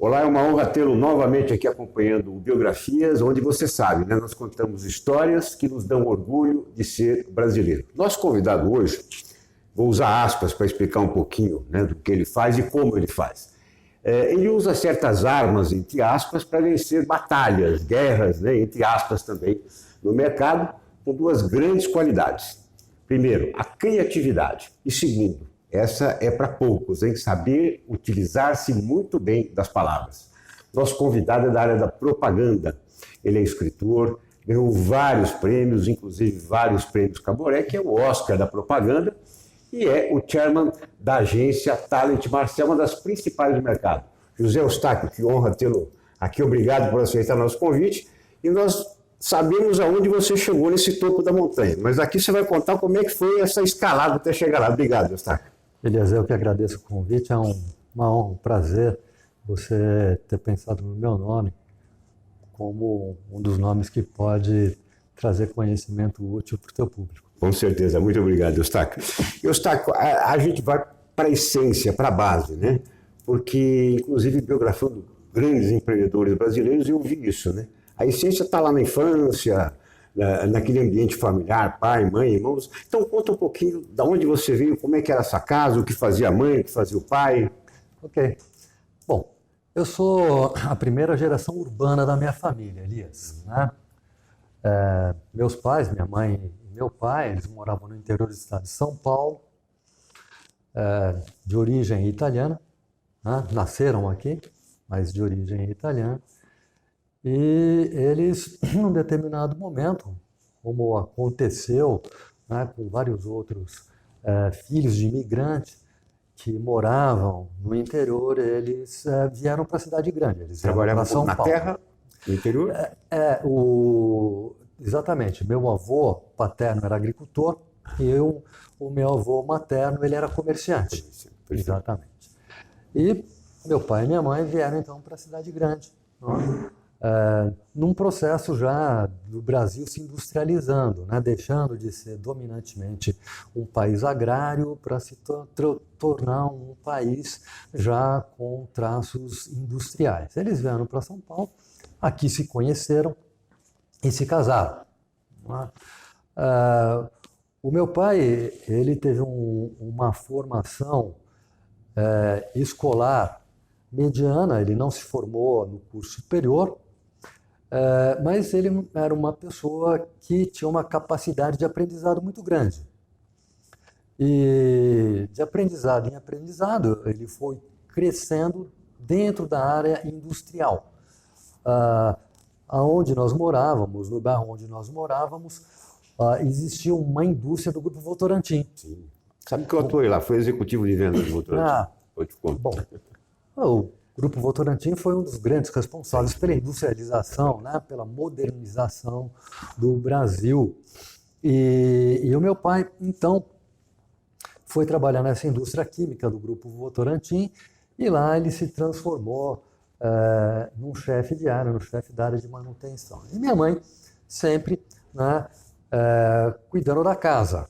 Olá, é uma honra tê-lo novamente aqui acompanhando o Biografias, onde você sabe, né, nós contamos histórias que nos dão orgulho de ser brasileiro. Nosso convidado hoje, vou usar aspas para explicar um pouquinho, né, do que ele faz e como ele faz. Ele usa certas armas, entre aspas, para vencer batalhas, guerras, né, entre aspas também, no mercado, com duas grandes qualidades. Primeiro, a criatividade. E segundo, essa é para poucos, hein? Saber utilizar-se muito bem das palavras. Nosso convidado é da área da propaganda. Ele é escritor, ganhou vários prêmios, inclusive vários prêmios Caboré, que é o Oscar da propaganda, e é o chairman da agência Talent Marcel, uma das principais do mercado. José Eustáquio, que honra tê-lo aqui. Obrigado por aceitar nosso convite. E nós sabemos aonde você chegou nesse topo da montanha, mas aqui você vai contar como é que foi essa escalada até chegar lá. Obrigado, Eustáquio. Elias, eu que agradeço o convite, é uma honra, um prazer você ter pensado no meu nome como um dos nomes que pode trazer conhecimento útil para o teu público. Com certeza, muito obrigado, Eustáquio. Eustáquio, a gente vai para a essência, para a base, né? Porque, inclusive, biografando grandes empreendedores brasileiros, eu vi isso, né? A essência está lá na infância, naquele ambiente familiar, pai, mãe, irmãos. Então conta um pouquinho de onde você veio, como é que era essa casa, o que fazia a mãe, o que fazia o pai. Ok. Bom, eu sou a primeira geração urbana da minha família, Elias, né? Meus pais, minha mãe e meu pai, eles moravam no interior do estado de São Paulo, de origem italiana, né? Nasceram aqui, mas de origem italiana. E eles, num determinado momento, como aconteceu, né, com vários outros filhos de imigrantes que moravam no interior, eles vieram para a cidade grande. Eles trabalhavam São na Paulo. terra, no interior? Exatamente. Meu avô paterno era agricultor e o meu avô materno ele era comerciante. Exatamente. E meu pai e minha mãe vieram então para a cidade grande, né? Num processo já do Brasil se industrializando, né? Deixando de ser dominantemente um país agrário para se tornar um país já com traços industriais. Eles vieram para São Paulo, aqui se conheceram e se casaram, né? O meu pai ele teve uma formação escolar mediana, ele não se formou no curso superior, mas ele era uma pessoa que tinha uma capacidade de aprendizado muito grande. E de aprendizado em aprendizado, ele foi crescendo dentro da área industrial. Aonde nós morávamos, no bairro onde nós morávamos, existia uma indústria do Grupo Votorantim. Sim. Sabe que eu atuei lá, fui executivo de vendas do Votorantim. Bom, o Grupo Votorantim foi um dos grandes responsáveis pela industrialização, né, pela modernização do Brasil. E o meu pai, então, foi trabalhar nessa indústria química do Grupo Votorantim e lá ele se transformou num chefe de área, no chefe da área de manutenção. E minha mãe sempre, né, cuidando da casa,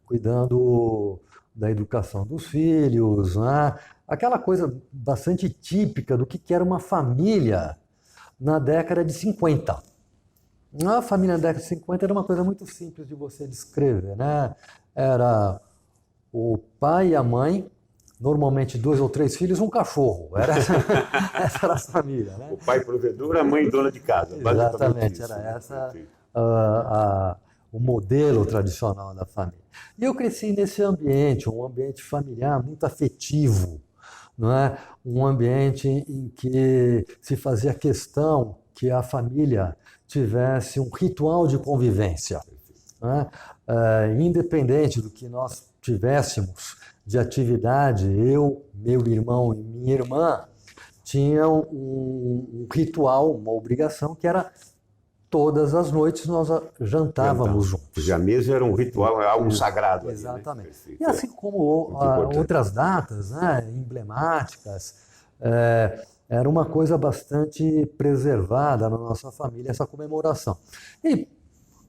cuidando da educação dos filhos, né? Aquela coisa bastante típica do que era uma família na década de 50. A família na década de 50 era uma coisa muito simples de você descrever, né? Era o pai e a mãe, normalmente 2 ou 3 filhos, um cachorro. Essa era a família, né? O pai provedor, a mãe dona de casa. Exatamente, era essa o modelo tradicional da família. E eu cresci nesse ambiente, um ambiente familiar muito afetivo, não é? Um ambiente em que se fazia questão que a família tivesse um ritual de convivência, não é? Independente do que nós tivéssemos de atividade, eu, meu irmão e minha irmã tinham um ritual, uma obrigação que era todas as noites nós jantávamos juntos. A mesa era um ritual, algo sagrado. Exatamente. Ali, né? E assim como outras datas, né, emblemáticas, era uma coisa bastante preservada na nossa família, essa comemoração. E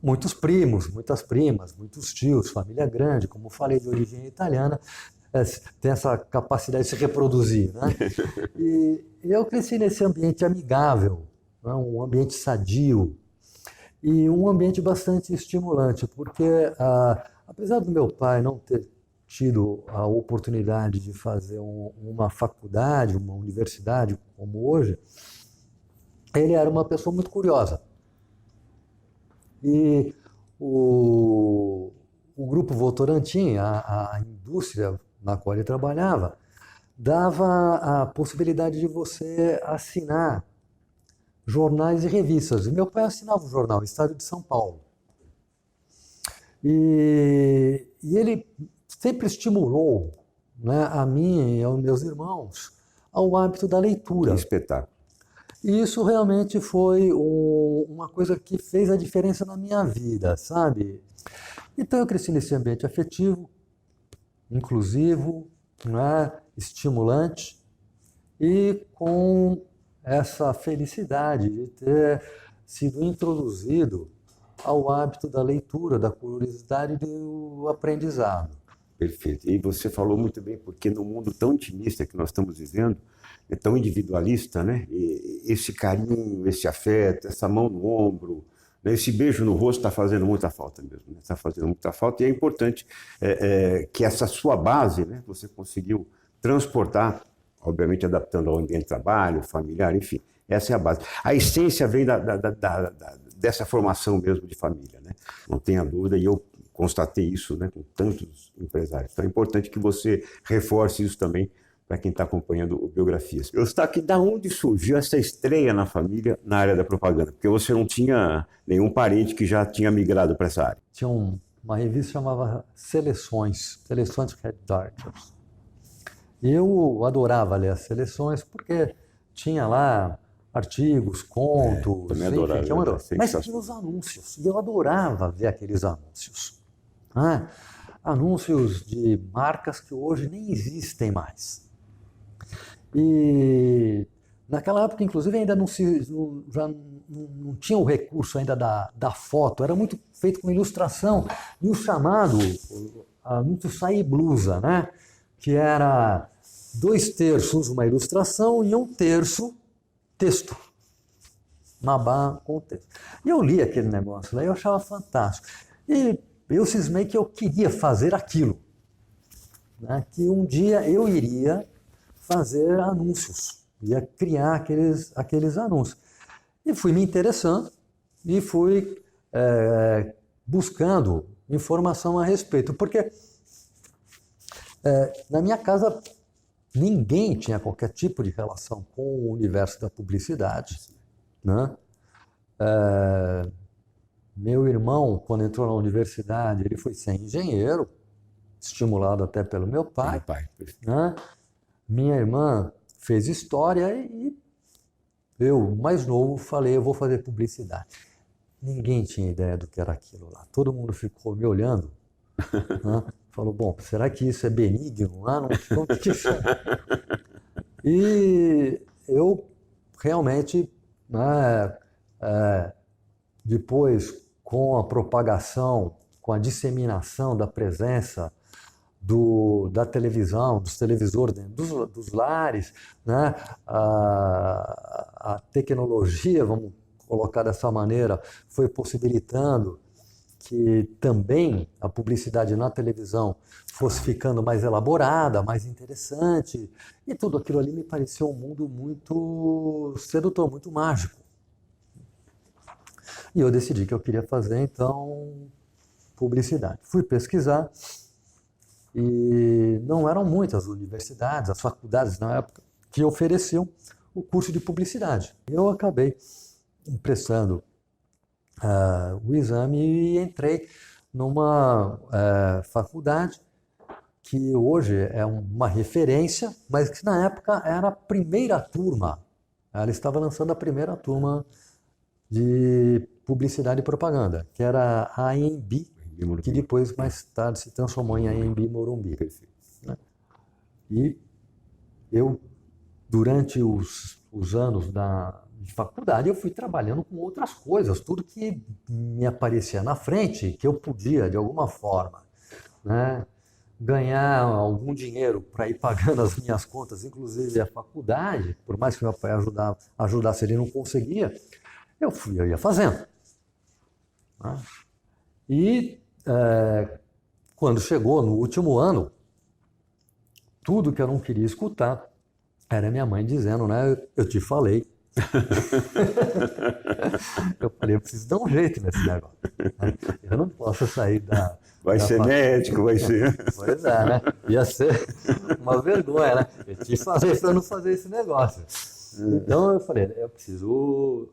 muitos primos, muitas primas, muitos tios, família grande, como falei, de origem italiana, tem essa capacidade de se reproduzir, né? E eu cresci nesse ambiente amigável, né? Um ambiente sadio e um ambiente bastante estimulante, porque apesar do meu pai não ter tido a oportunidade de fazer uma faculdade, uma universidade como hoje, ele era uma pessoa muito curiosa. E o Grupo Votorantim, a indústria na qual ele trabalhava, dava a possibilidade de você assinar jornais e revistas. E meu pai assinava o jornal Estado de São Paulo. E ele sempre estimulou, né, a mim e aos meus irmãos ao hábito da leitura. Que espetáculo. E isso realmente foi uma coisa que fez a diferença na minha vida, sabe? Então eu cresci nesse ambiente afetivo, inclusivo, né, estimulante e com essa felicidade de ter sido introduzido ao hábito da leitura, da curiosidade e do aprendizado. Perfeito. E você falou muito bem, porque no mundo tão intimista que nós estamos vivendo, é tão individualista, né? E esse carinho, esse afeto, essa mão no ombro, né? Esse beijo no rosto está fazendo muita falta mesmo, né? Está fazendo muita falta e é importante que essa sua base, né, você conseguiu transportar, obviamente adaptando ao ambiente de trabalho, familiar, enfim, essa é a base. A essência vem dessa formação mesmo de família, né? Não tenha dúvida, e eu constatei isso, né, com tantos empresários. Então é importante que você reforce isso também para quem está acompanhando o Biografias. Eu estou aqui, da onde surgiu essa estreia na família na área da propaganda? Porque você não tinha nenhum parente que já tinha migrado para essa área. Tinha uma revista que chamava Seleções Red Darters. Eu adorava ler as seleções porque tinha lá artigos, contos, também adorava, enfim, mas tinha os anúncios, e eu adorava ver aqueles anúncios. Anúncios de marcas que hoje nem existem mais. E naquela época, inclusive, ainda não tinha o recurso ainda da foto, era muito feito com ilustração, e o chamado anúncio sair blusa, né? Que era 2/3 uma ilustração e 1/3 texto. Uma barra com texto. E eu li aquele negócio lá e eu achava fantástico. E eu cismei que eu queria fazer aquilo, né? Que um dia eu iria fazer anúncios, ia criar aqueles anúncios. E fui me interessando e fui buscando informação a respeito, porque na minha casa ninguém tinha qualquer tipo de relação com o universo da publicidade, né? Meu irmão, quando entrou na universidade, ele foi ser engenheiro, estimulado até pelo meu pai, né? Minha irmã fez história e eu, mais novo, falei, eu vou fazer publicidade. Ninguém tinha ideia do que era aquilo lá. Todo mundo ficou me olhando, né? Falou, bom, será que isso é benigno? Não, que isso é? E eu realmente, né, depois, com a propagação, com a disseminação da presença da televisão, dos televisores dentro dos lares, né, a tecnologia, vamos colocar dessa maneira, foi possibilitando que também a publicidade na televisão fosse ficando mais elaborada, mais interessante, e tudo aquilo ali me pareceu um mundo muito sedutor, muito mágico. E eu decidi que eu queria fazer, então, publicidade. Fui pesquisar e não eram muitas universidades, as faculdades na época, que ofereciam o curso de publicidade. Eu acabei prestando o exame e entrei numa faculdade que hoje é uma referência, mas que na época era a primeira turma. Ela estava lançando a primeira turma de publicidade e propaganda, que era a AMB, que depois, mais tarde, se transformou em AMB Morumbi. Né? E eu, durante os anos de faculdade, eu fui trabalhando com outras coisas, tudo que me aparecia na frente, que eu podia, de alguma forma, né, ganhar algum dinheiro para ir pagando as minhas contas, inclusive a faculdade, por mais que meu pai ajudasse, ele não conseguia, eu ia fazendo. Né? E quando chegou no último ano, tudo que eu não queria escutar era minha mãe dizendo, né, eu te falei. Eu falei, eu preciso dar um jeito nesse negócio. Né? Eu não posso sair da... Vai ser médico, vai ser... Pois é, né? Ia ser uma vergonha, né? Eu te falei para não fazer esse negócio. Então eu falei, eu preciso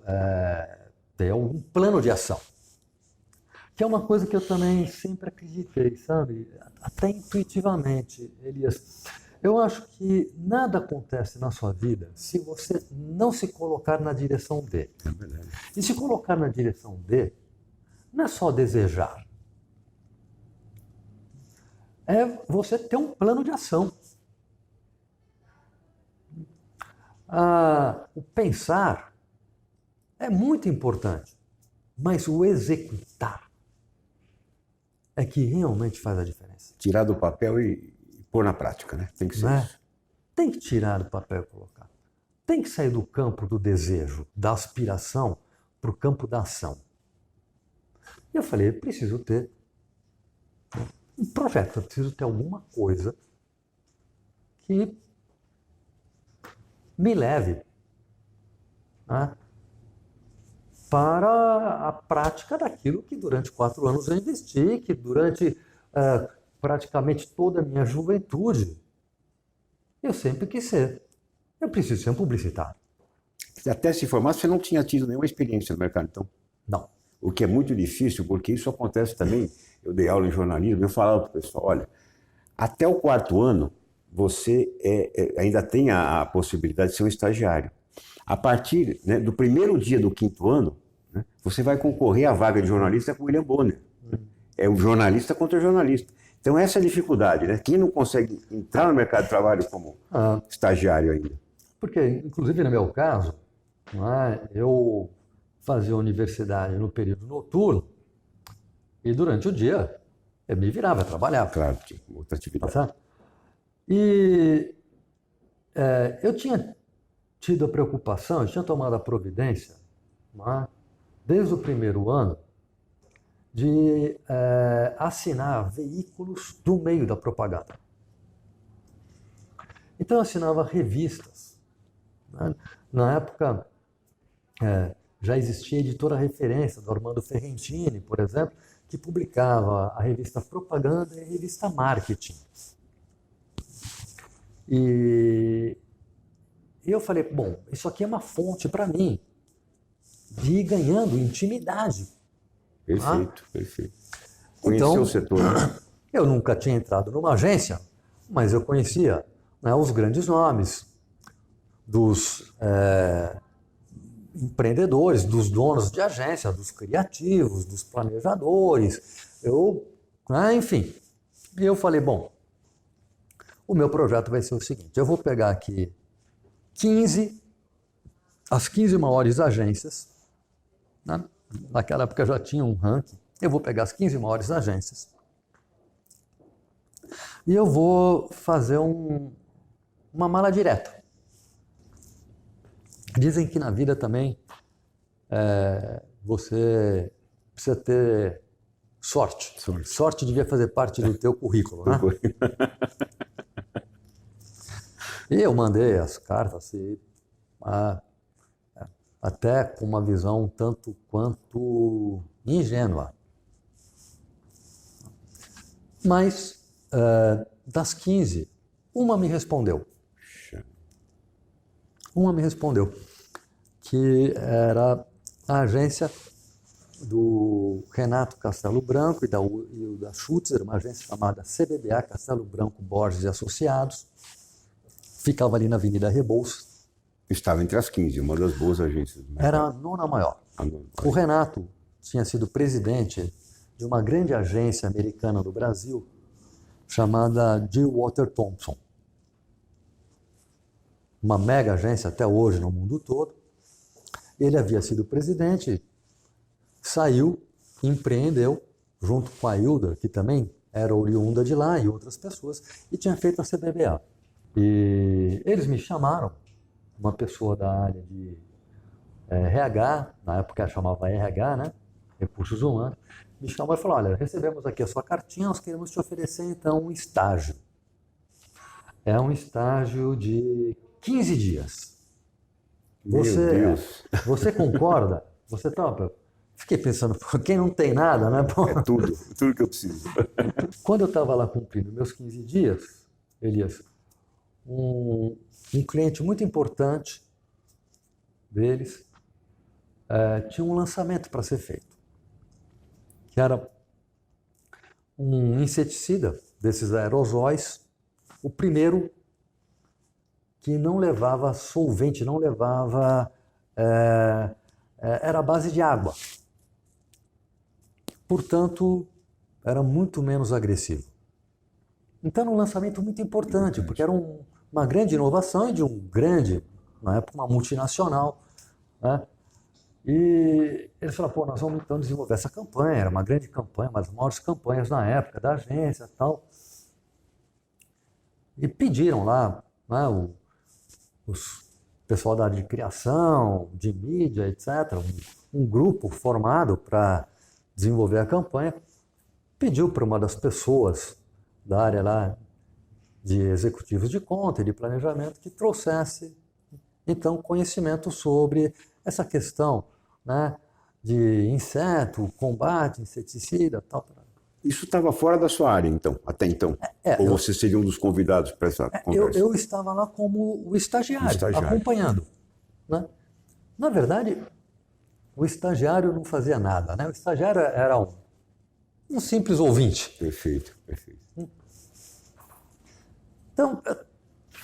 ter um plano de ação. Que é uma coisa que eu também sempre acreditei, sabe? Até intuitivamente, Elias. Eu acho que nada acontece na sua vida se você não se colocar na direção D. É verdade. E se colocar na direção D, não é só desejar. É você ter um plano de ação. O pensar é muito importante, mas o executar é que realmente faz a diferença. Tirar do papel e pôr na prática, né? Tem que ser isso. Tem que tirar do papel e colocar. Tem que sair do campo do desejo, da aspiração, para o campo da ação. E eu falei, eu preciso ter um projeto, eu preciso ter alguma coisa que me leve, né, para a prática daquilo que durante 4 anos eu investi, que durante praticamente toda a minha juventude eu sempre quis ser. Eu preciso ser um publicitário. Até se formar, você não tinha tido nenhuma experiência no mercado, então? Não. O que é muito difícil, porque isso acontece também. Eu dei aula em jornalismo, eu falava para o pessoal, olha, até o 4º ano, você ainda tem a possibilidade de ser um estagiário. A partir, né, do primeiro dia do 5º ano, né, você vai concorrer à vaga de jornalista com o William Bonner. É o jornalista contra o jornalista. Então essa é a dificuldade, né? Quem não consegue entrar no mercado de trabalho como estagiário ainda? Porque, inclusive no meu caso, né, eu fazia universidade no período noturno e durante o dia eu me virava, eu trabalhava. Claro, tinha outra atividade. Tá? E eu tinha tido a preocupação, eu tinha tomado a providência, né, desde o primeiro ano, de assinar veículos do meio da propaganda. Então eu assinava revistas. Né? Na época já existia a editora referência do Armando Ferrentini, por exemplo, que publicava a revista Propaganda e a revista Marketing. E eu falei, bom, isso aqui é uma fonte para mim de ir ganhando intimidade. Perfeito, perfeito. Conheceu Então, o setor, né? Eu nunca tinha entrado numa agência, mas eu conhecia, né, os grandes nomes dos empreendedores, dos donos de agência, dos criativos, dos planejadores. Enfim, eu falei, bom, o meu projeto vai ser o seguinte, eu vou pegar aqui as 15 maiores agências, né? Naquela época já tinha um ranking, eu vou pegar as 15 maiores agências e eu vou fazer uma mala direta. Dizem que na vida também você precisa ter sorte. Sorte devia fazer parte do teu currículo, né? E eu mandei as cartas assim, até com uma visão tanto quanto ingênua. Mas das 15, uma me respondeu. Uma me respondeu, que era a agência do Renato Castelo Branco e da Schutzer, uma agência chamada CBBA, Castelo Branco, Borges e Associados. Ficava ali na Avenida Rebouças. Estava entre as 15, uma das boas agências. Era a 9ª maior. O Renato tinha sido presidente de uma grande agência americana do Brasil, chamada G. Walter Thompson. Uma mega agência até hoje no mundo todo. Ele havia sido presidente, saiu, empreendeu, junto com a Hilda, que também era oriunda de lá e outras pessoas, e tinha feito a CBBA. E eles me chamaram, uma pessoa da área de RH, na época chamava RH, né? Recursos Humanos, me chamou e falou, olha, recebemos aqui a sua cartinha, nós queremos te oferecer então um estágio. É um estágio de 15 dias. Você concorda? Você topa? Fiquei pensando, pô, quem não tem nada, né? Pô. É tudo que eu preciso. Quando eu estava lá cumprindo meus 15 dias, Elias, um cliente muito importante deles tinha um lançamento para ser feito, que era um inseticida desses aerosóis, o primeiro que não levava solvente, não levava... era a base de água. Portanto, era muito menos agressivo. Então, era um lançamento muito importante, porque era uma grande inovação e de um grande, na época, uma multinacional, né? E eles falaram, pô, nós vamos então desenvolver essa campanha, era uma grande campanha, uma das maiores campanhas na época da agência e tal. E pediram lá, né, os pessoal da área de criação, de mídia, etc., um grupo formado para desenvolver a campanha, pediu para uma das pessoas da área lá de executivos de conta e de planejamento que trouxesse, então, conhecimento sobre essa questão, né, de inseto, combate, inseticida, tal. Isso estava fora da sua área, então, até então? Ou você seria um dos convidados para essa conversa? Eu estava lá como o estagiário. Acompanhando. Né? Na verdade, o estagiário não fazia nada, né? O estagiário era um simples ouvinte. Perfeito. Então, eu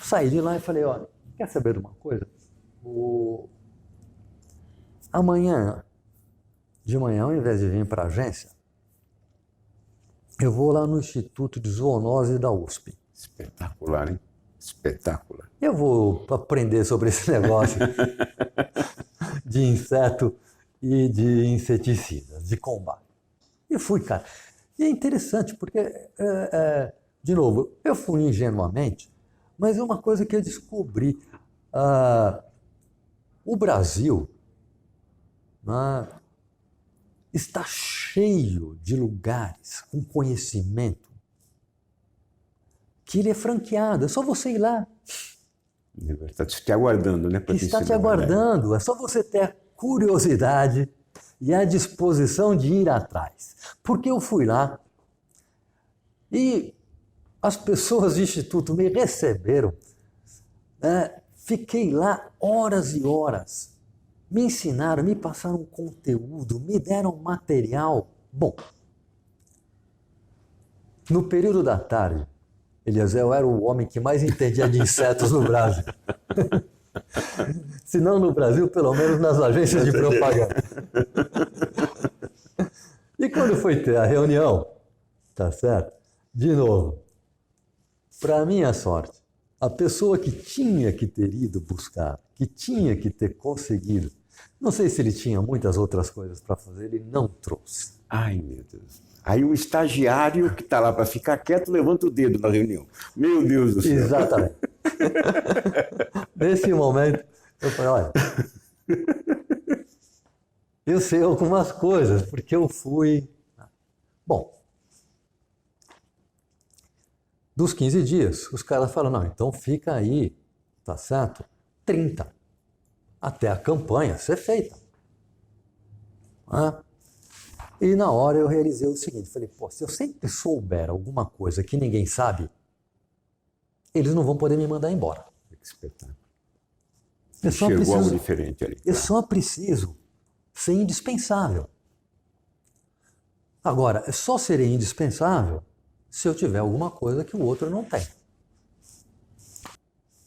saí de lá e falei, olha, quer saber de uma coisa? Amanhã, de manhã, ao invés de vir para a agência, eu vou lá no Instituto de Zoonose da USP. Espetacular, hein? Espetacular. Eu vou aprender sobre esse negócio de inseto e de inseticidas, de combate. E fui, cara. E é interessante, porque, de novo, eu fui ingenuamente, mas é uma coisa que eu descobri. O Brasil está cheio de lugares com conhecimento que ele é franqueado. É só você ir lá. Está te aguardando, né? Está te aguardando. É só você ter a curiosidade e a disposição de ir atrás. Porque eu fui lá e as pessoas do Instituto me receberam. Fiquei lá horas e horas. Me ensinaram, me passaram conteúdo, me deram material. Bom, no período da tarde, Elias, eu era o homem que mais entendia de insetos no Brasil. Se não no Brasil, pelo menos nas agências de propaganda. E quando foi ter a reunião, tá certo? De novo, para minha sorte, a pessoa que tinha que ter ido buscar, que tinha que ter conseguido, não sei se ele tinha muitas outras coisas para fazer, ele não trouxe. Ai, meu Deus. Aí o estagiário que está lá para ficar quieto levanta o dedo na reunião. Meu Deus do céu. Exatamente. Nesse momento, eu falei, olha, eu sei algumas coisas, porque eu fui... Bom, dos 15 dias, os caras falam, não, então fica aí, tá certo? 30, até a campanha ser feita. E na hora eu realizei o seguinte, falei, pô, se eu sempre souber alguma coisa que ninguém sabe, eles não vão poder me mandar embora. Que espetáculo. Enxergou algo diferente ali. Eu só preciso ser indispensável. Agora, é só serei indispensável se eu tiver alguma coisa que o outro não tem.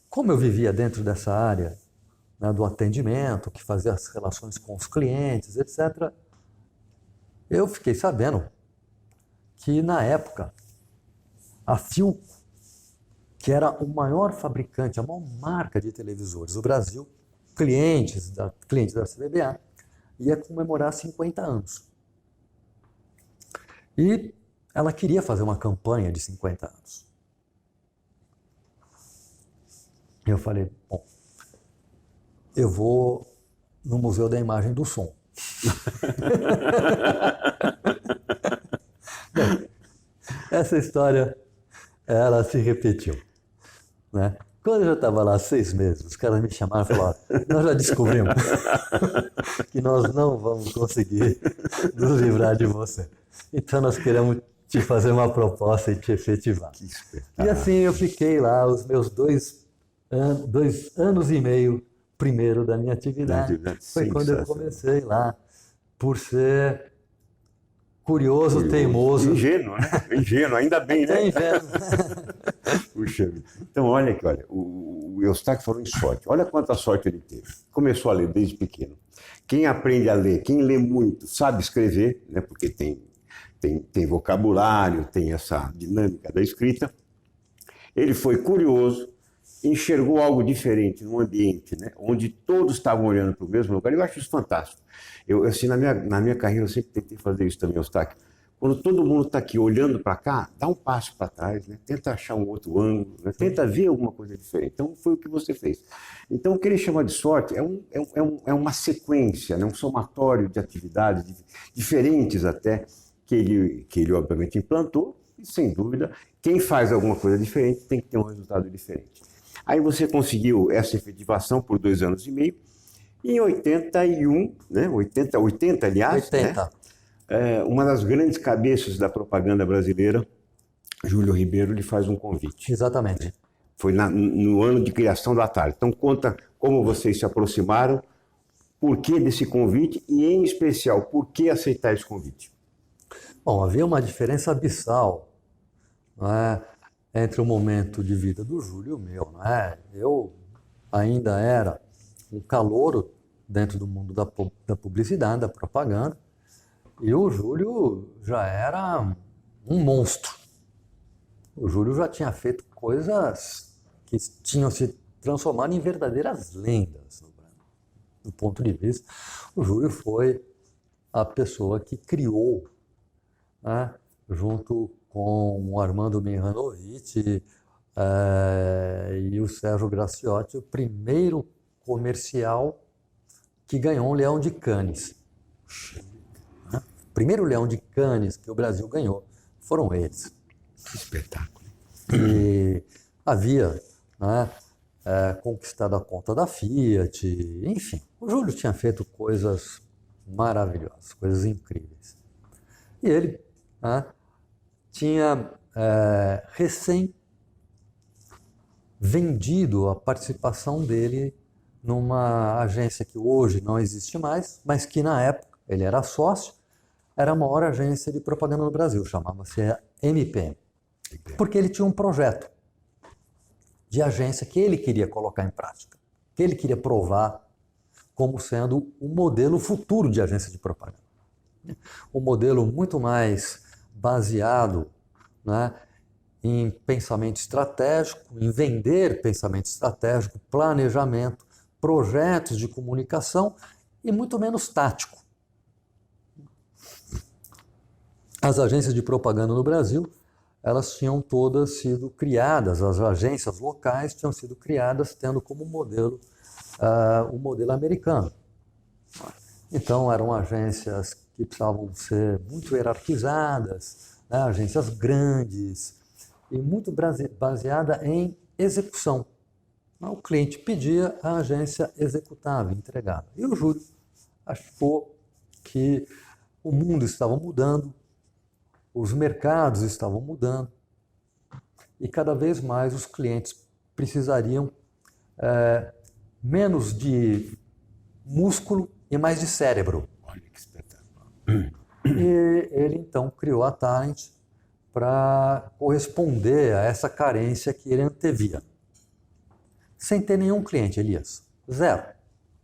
Como eu vivia dentro dessa área, né, do atendimento, que fazia as relações com os clientes, etc., eu fiquei sabendo que, na época, a Philco, que era o maior fabricante, a maior marca de televisores do Brasil, clientes da CBBA, ia comemorar 50 anos. E ela queria fazer uma campanha de 50 anos. Eu falei, bom, eu vou no Museu da Imagem do Som. Bem, essa história, ela se repetiu, né? Quando eu já estava lá 6 meses, os caras me chamaram e falaram, nós já descobrimos que nós não vamos conseguir nos livrar de você. Então nós queremos te fazer uma proposta e te efetivar. Que espetáculo. E assim eu fiquei lá os meus 2 anos e meio primeiro da minha atividade. Foi quando eu comecei lá, por ser curioso, teimoso. Ingênuo, né? Ingênuo, ainda bem, né? É ingênuo. Puxa, então olha aqui, olha, o Eustáquio falou em sorte. Olha quanta sorte ele teve. Começou a ler desde pequeno. Quem aprende a ler, quem lê muito, sabe escrever, né? Porque tem vocabulário, tem essa dinâmica da escrita. Ele foi curioso, enxergou algo diferente num ambiente, né, onde todos estavam olhando para o mesmo lugar. Eu acho isso fantástico. Eu assim, na minha carreira, eu sempre tentei fazer isso também, Eustáquio. Quando todo mundo está aqui olhando para cá, dá um passo para trás, né? Tenta achar um outro ângulo, né? Tenta ver alguma coisa diferente. Então, foi o que você fez. Então, o que ele chama de sorte é uma sequência, né? Um somatório de atividades diferentes até, que ele obviamente implantou, e sem dúvida, quem faz alguma coisa diferente tem que ter um resultado diferente. Aí você conseguiu essa efetivação por 2 anos e meio, e em 81, né? 80, aliás, 80. Né? Uma das grandes cabeças da propaganda brasileira, Júlio Ribeiro, lhe faz um convite. Exatamente. Foi no ano de criação da Atari. Então conta como vocês se aproximaram, por que desse convite e, em especial, por que aceitar esse convite? Bom, havia uma diferença abissal, não é, entre o momento de vida do Júlio e o meu. Não é? Eu ainda era um calouro dentro do mundo da publicidade, da propaganda, e o Júlio já era um monstro. O Júlio já tinha feito coisas que tinham se transformado em verdadeiras lendas no Brasil. Do ponto de vista, o Júlio foi a pessoa que criou, né, junto com o Armando Mihanovic e o Sérgio Graciotti, o primeiro comercial que ganhou um Leão de Cannes. O primeiro Leão de Cannes que o Brasil ganhou foram eles. Que espetáculo. E havia, né, conquistado a conta da Fiat, enfim. O Júlio tinha feito coisas maravilhosas, coisas incríveis. E ele, né, tinha recém vendido a participação dele numa agência que hoje não existe mais, mas que na época ele era sócio, era a maior agência de propaganda no Brasil, chamava-se MPM. Porque ele tinha um projeto de agência que ele queria colocar em prática, que ele queria provar como sendo o modelo futuro de agência de propaganda. Um modelo muito mais baseado, né, em pensamento estratégico, em vender pensamento estratégico, planejamento, projetos de comunicação e muito menos tático. As agências de propaganda no Brasil, elas tinham todas sido criadas, as agências locais tinham sido criadas tendo como modelo o modelo americano. Então eram agências que precisavam ser muito hierarquizadas, né, agências grandes e muito baseada em execução. O cliente pedia, a agência executava, entregava. E o Júlio achou que o mundo estava mudando, os mercados estavam mudando e cada vez mais os clientes precisariam menos de músculo e mais de cérebro. Olha que espetáculo. E ele então criou a Talent para corresponder a essa carência que ele antevia. Sem ter nenhum cliente, Elias. Zero.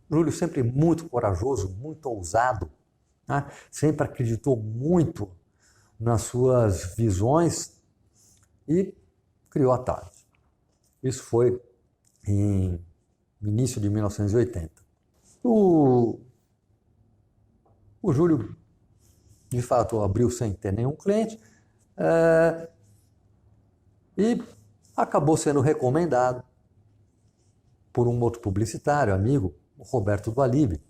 Júlio sempre muito corajoso, muito ousado, né? Sempre acreditou muito nas suas visões e criou a Talent. Isso foi no início de 1980. O Júlio, de fato, abriu sem ter nenhum cliente E acabou sendo recomendado por um outro publicitário, amigo, o Roberto Dualib.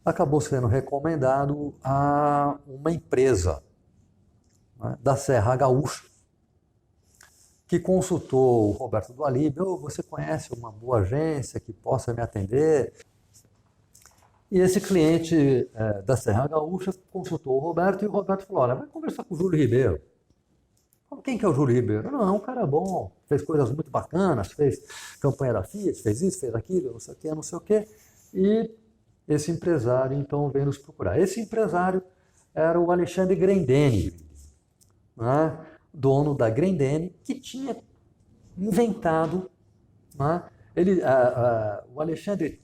Acabou sendo recomendado a uma empresa, né, da Serra Gaúcha, que consultou o Roberto Dualib. Você conhece uma boa agência que possa me atender? E esse cliente da Serra Gaúcha consultou o Roberto, e o Roberto falou: olha, vai conversar com o Júlio Ribeiro. Quem que é o Júlio Ribeiro? Não, é um cara bom, fez coisas muito bacanas, fez campanha da Fiat, fez isso, fez aquilo, não sei o quê, não sei o quê. E esse empresário, então, veio nos procurar. Esse empresário era o Alexandre Grendene, né, dono da Grendene, que tinha inventado, né, o Alexandre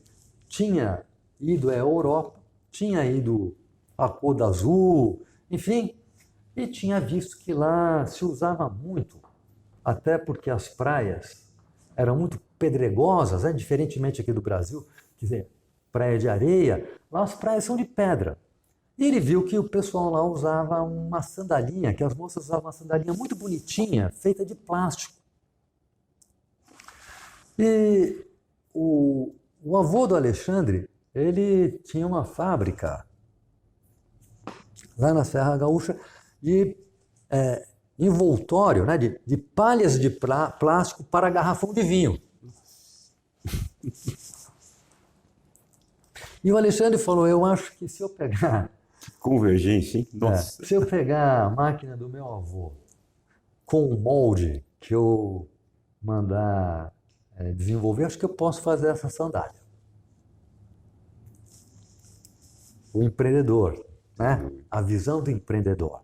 tinha ido à Europa, tinha ido à Côte d'Azur, enfim, e tinha visto que lá se usava muito, até porque as praias eram muito pedregosas, né? Diferentemente aqui do Brasil, quer dizer, praia de areia, lá as praias são de pedra. E ele viu que o pessoal lá usava uma sandalinha, que as moças usavam uma sandalinha muito bonitinha, feita de plástico. E o avô do Alexandre, ele tinha uma fábrica lá na Serra Gaúcha de envoltório, né, de palhas de plástico para garrafão de vinho. E o Alexandre falou: eu acho que se eu pegar... Convergência, hein? Nossa. Se eu pegar a máquina do meu avô com o molde que eu mandar desenvolver, acho que eu posso fazer essa sandália. O empreendedor, né? A visão do empreendedor,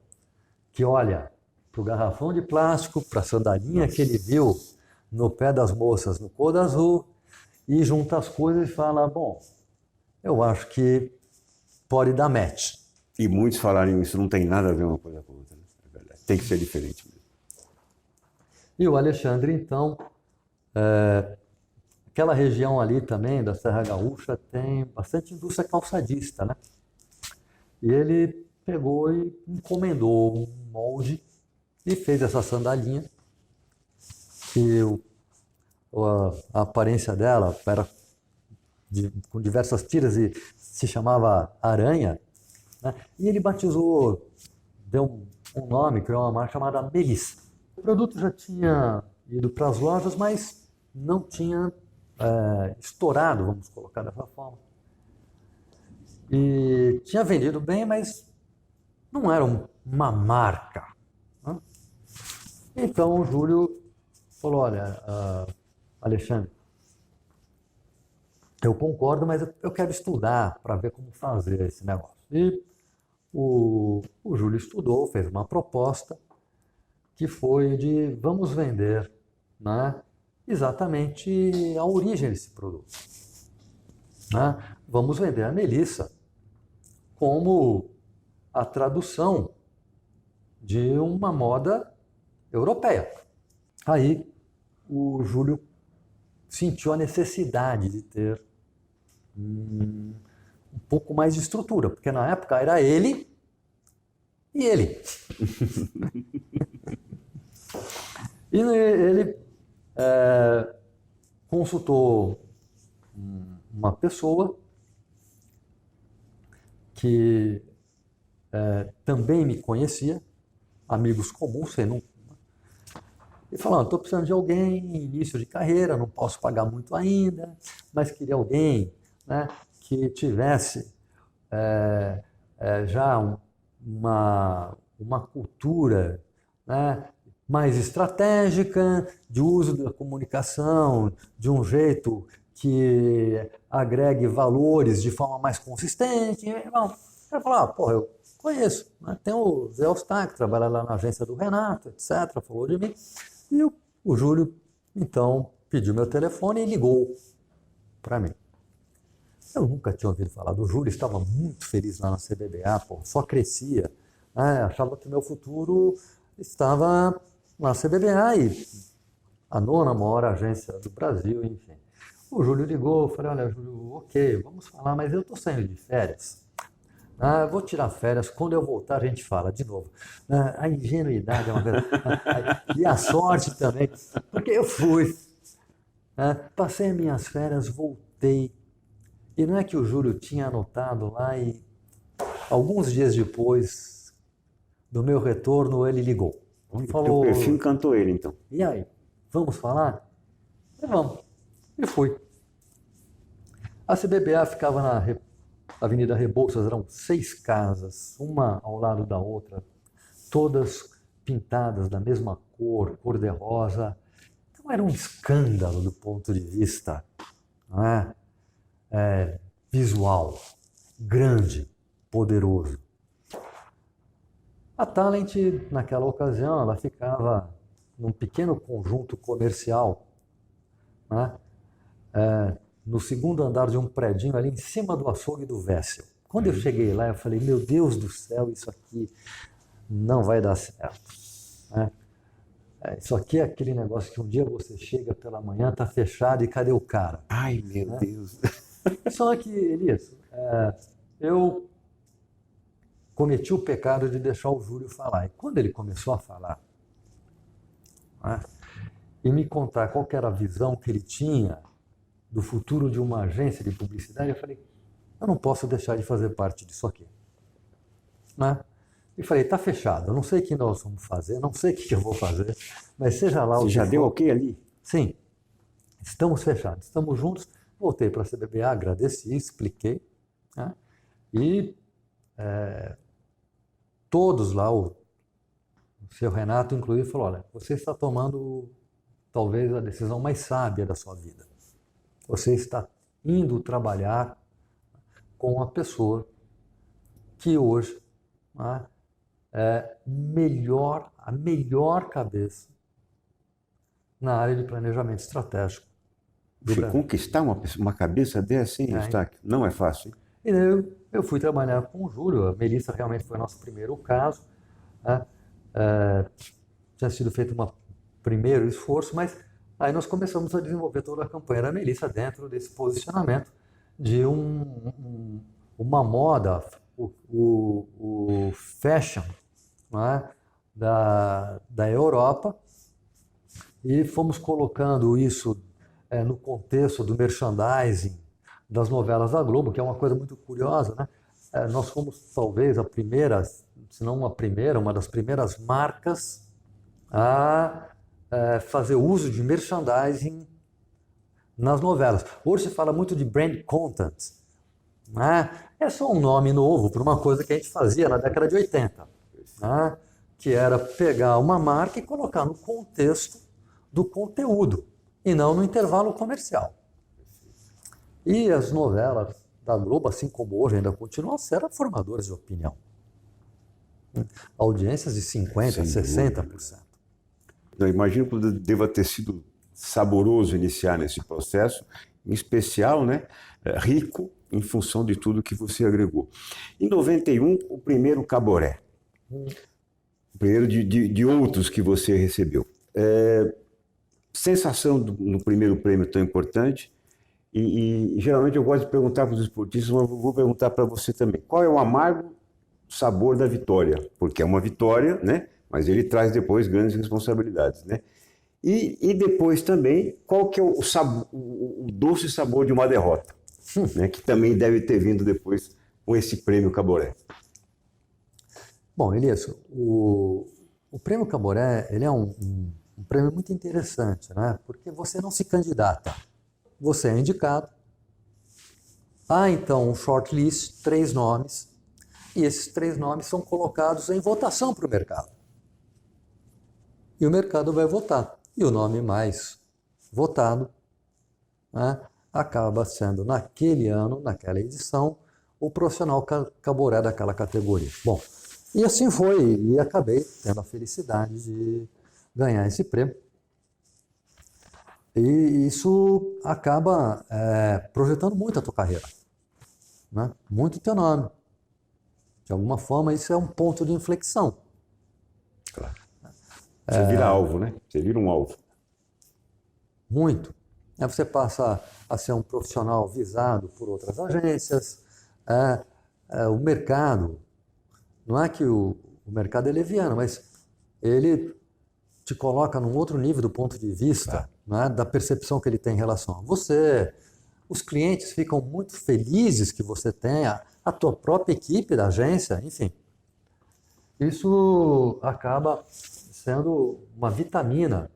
que olha para o garrafão de plástico, para a sandalinha que ele viu no pé das moças no Côte d'Azur, e junta as coisas e fala: bom, eu acho que pode dar match. E muitos falaram isso, não tem nada a ver uma coisa com a outra, né? É verdade. Tem que ser diferente mesmo. E o Alexandre, então, aquela região ali também da Serra Gaúcha tem bastante indústria calçadista, né? E ele pegou e encomendou um molde e fez essa sandalinha, que a aparência dela era com diversas tiras e se chamava Aranha, né? E ele batizou, deu um nome, criou uma marca chamada Melissa. O produto já tinha ido para as lojas, mas não tinha estourado, vamos colocar dessa forma. E tinha vendido bem, mas não era uma marca, né? Então o Júlio falou: olha, Alexandre, eu concordo, mas eu quero estudar para ver como fazer esse negócio. E o Júlio estudou, fez uma proposta que foi de: vamos vender, né, exatamente a origem desse produto, né? Vamos vender a Melissa como a tradução de uma moda europeia. Aí o Júlio sentiu a necessidade de ter um pouco mais de estrutura, porque na época era ele e ele. E ele consultou uma pessoa que também me conhecia, amigos comuns, e falou: estou precisando de alguém, início de carreira, não posso pagar muito ainda, mas queria alguém, né, que tivesse já uma cultura, né, mais estratégica, de uso da comunicação, de um jeito que agregue valores de forma mais consistente. Bom, ele falou: pô, eu conheço, né? Tem o Zé Ostar, que trabalha lá na agência do Renato, etc., falou de mim. E o Júlio, então, pediu meu telefone e ligou para mim. Eu nunca tinha ouvido falar do Júlio, estava muito feliz lá na CBDA, pô, só crescia, né? Achava que o meu futuro estava na CBDA, e a nona maior agência do Brasil, enfim. O Júlio ligou, eu falei: olha, Júlio, ok, vamos falar, mas eu estou saindo de férias Ah, vou tirar férias, quando eu voltar a gente fala de novo. A ingenuidade é uma coisa. E a sorte também, porque eu fui, passei minhas férias, voltei. E não é que o Júlio tinha anotado lá e alguns dias depois do meu retorno ele ligou. O teu Falou, perfil encantou ele, então. e aí, vamos falar? Vamos. E fui. A CBBA ficava na Avenida Rebouças, eram 6 casas, uma ao lado da outra, todas pintadas da mesma cor, cor-de-rosa. Então era um escândalo do ponto de vista, não é? Visual, grande, poderoso. A Talent, naquela ocasião, ela ficava num pequeno conjunto comercial, né? No segundo andar de um predinho ali em cima do açougue do Wessel. Quando eu cheguei lá, eu falei, meu Deus do céu, isso aqui não vai dar certo, né? Isso aqui é aquele negócio que um dia você chega pela manhã, está fechado e cadê o cara? Ai, meu Deus. Só que, Elias, eu cometi o pecado de deixar o Júlio falar. E quando ele começou a falar, né, e me contar qual que era a visão que ele tinha do futuro de uma agência de publicidade, eu falei, eu não posso deixar de fazer parte disso aqui, né? E falei, tá fechado, eu não sei o que nós vamos fazer, não sei o que eu vou fazer, mas seja lá o Você que já for. deu ok ali? Sim, estamos fechados, estamos juntos. Voltei para a CBBA, agradeci, expliquei, né? E todos lá, o seu Renato inclusive, falou, olha, você está tomando talvez a decisão mais sábia da sua vida. Você está indo trabalhar com uma pessoa que hoje, né, é a melhor cabeça na área de planejamento estratégico do Brasil. Conquistar uma cabeça dessa, hein, Eustáquio? Não é fácil, hein? E eu fui trabalhar com o Júlio, a Melissa realmente foi nosso primeiro caso, né? Tinha sido feito um primeiro esforço, mas aí nós começamos a desenvolver toda a campanha da Melissa dentro desse posicionamento de uma moda, o fashion, né, da Europa, e fomos colocando isso no contexto do merchandising das novelas da Globo, que é uma coisa muito curiosa, né? Nós fomos talvez a primeira, se não uma das primeiras marcas a fazer uso de merchandising nas novelas. Hoje se fala muito de brand content, né? É só um nome novo para uma coisa que a gente fazia na década de 80, né? Que era pegar uma marca e colocar no contexto do conteúdo e não no intervalo comercial. E as novelas da Globo, assim como hoje ainda continuam, eram formadoras de opinião. Audiências de 50%, 60%. Eu imagino que deva ter sido saboroso iniciar nesse processo, em especial, né, rico em função de tudo que você agregou. Em 91, o primeiro Caboré. O primeiro de outros que você recebeu. Sensação no primeiro prêmio tão importante. E geralmente eu gosto de perguntar para os esportistas, mas vou perguntar para você também. Qual é o amargo sabor da vitória? Porque é uma vitória, né? Mas ele traz depois grandes responsabilidades, né? E depois também, qual que é o doce sabor de uma derrota? Né? Que também deve ter vindo depois com esse prêmio Caboré. Bom, Elias, o prêmio Caboré ele é um prêmio muito interessante, né? Porque você não se candidata. Você é indicado, há então um shortlist, 3 nomes, e esses 3 nomes são colocados em votação para o mercado. E o mercado vai votar. E o nome mais votado, né, acaba sendo, naquele ano, naquela edição, o profissional Caboré daquela categoria. Bom, e assim foi, e acabei tendo a felicidade de ganhar esse prêmio. E isso acaba projetando muito a tua carreira, né? Muito o teu nome. De alguma forma, isso é um ponto de inflexão. Claro. Você vira alvo, né? Você vira um alvo. Muito. Aí você passa a ser um profissional visado por outras agências, o mercado, não é que o mercado é leviano, mas ele te coloca num outro nível do ponto de vista, né, da percepção que ele tem em relação a você. Os clientes ficam muito felizes que você tenha a tua própria equipe da agência, enfim. Isso acaba sendo uma vitamina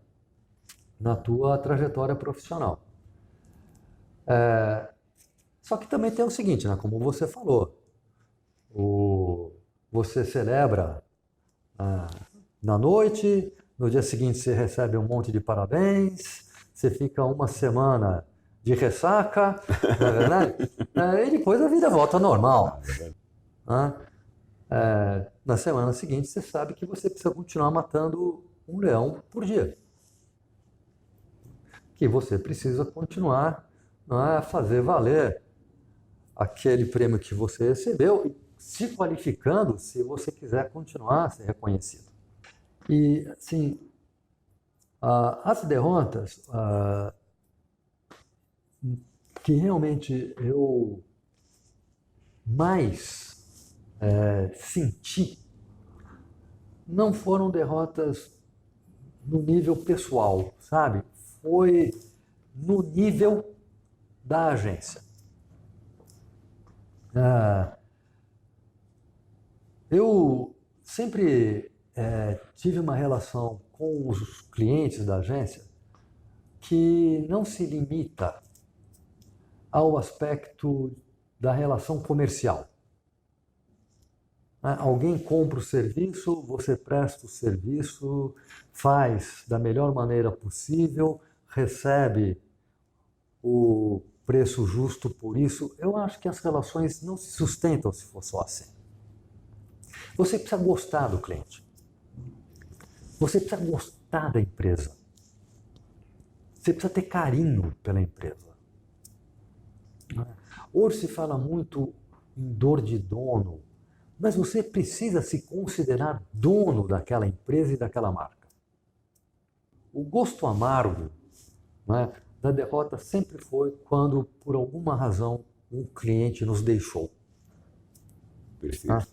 na tua trajetória profissional. Só que também tem o seguinte, né, como você falou, você celebra na noite, no dia seguinte você recebe um monte de parabéns, você fica uma semana de ressaca, não é verdade? E depois a vida volta ao normal. Na semana seguinte você sabe que você precisa continuar matando um leão por dia. Que você precisa continuar a fazer valer aquele prêmio que você recebeu e se qualificando se você quiser continuar a ser reconhecido. E, assim, as derrotas que realmente eu mais senti não foram derrotas no nível pessoal, sabe? Foi no nível da agência. Eu sempre tive uma relação com os clientes da agência que não se limita ao aspecto da relação comercial. Alguém compra o serviço, você presta o serviço, faz da melhor maneira possível, recebe o preço justo por isso. Eu acho que as relações não se sustentam se for só assim. Você precisa gostar do cliente. Você precisa gostar da empresa. Você precisa ter carinho pela empresa. Hoje se fala muito em dor de dono, mas você precisa se considerar dono daquela empresa e daquela marca. O gosto amargo, né, da derrota sempre foi quando, por alguma razão, um cliente nos deixou. Perfeito.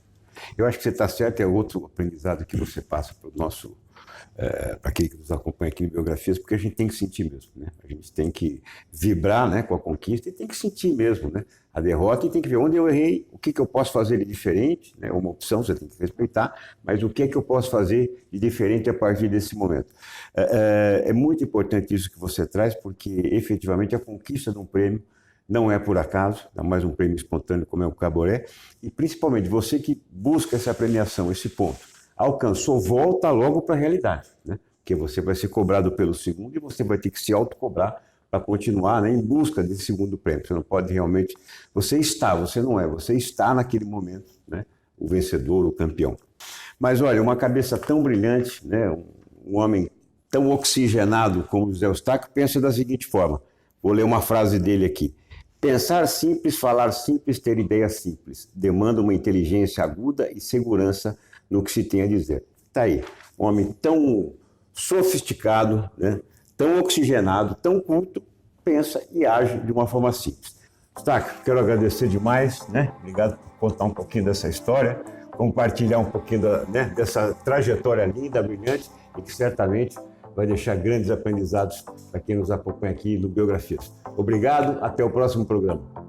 Eu acho que você está certo, é outro aprendizado que você passa para o nosso, para aquele que nos acompanha aqui em Biografias, porque a gente tem que sentir mesmo, né? A gente tem que vibrar, né, com a conquista e tem que sentir mesmo, né, a derrota e tem que ver onde eu errei, o que eu posso fazer de diferente, né? Uma opção você tem que respeitar, mas o que eu posso fazer de diferente a partir desse momento. É muito importante isso que você traz, porque efetivamente a conquista de um prêmio não é por acaso, ainda mais um prêmio espontâneo como é o Caboré, e principalmente você que busca essa premiação, esse ponto, alcançou, volta logo para a realidade, né? Porque você vai ser cobrado pelo segundo e você vai ter que se autocobrar para continuar, né, em busca desse segundo prêmio. Você não pode realmente... você está naquele momento, né, o vencedor, o campeão. Mas olha, uma cabeça tão brilhante, né, um homem tão oxigenado como José Eustáquio, pensa da seguinte forma, vou ler uma frase dele aqui: pensar simples, falar simples, ter ideias simples, demanda uma inteligência aguda e segurança no que se tem a dizer. Está aí, um homem tão sofisticado, né, tão oxigenado, tão culto, pensa e age de uma forma simples. Eustáquio, quero agradecer demais, né? Obrigado por contar um pouquinho dessa história, compartilhar um pouquinho dessa trajetória linda, brilhante, e que certamente vai deixar grandes aprendizados para quem nos acompanha aqui no Biografias. Obrigado, até o próximo programa.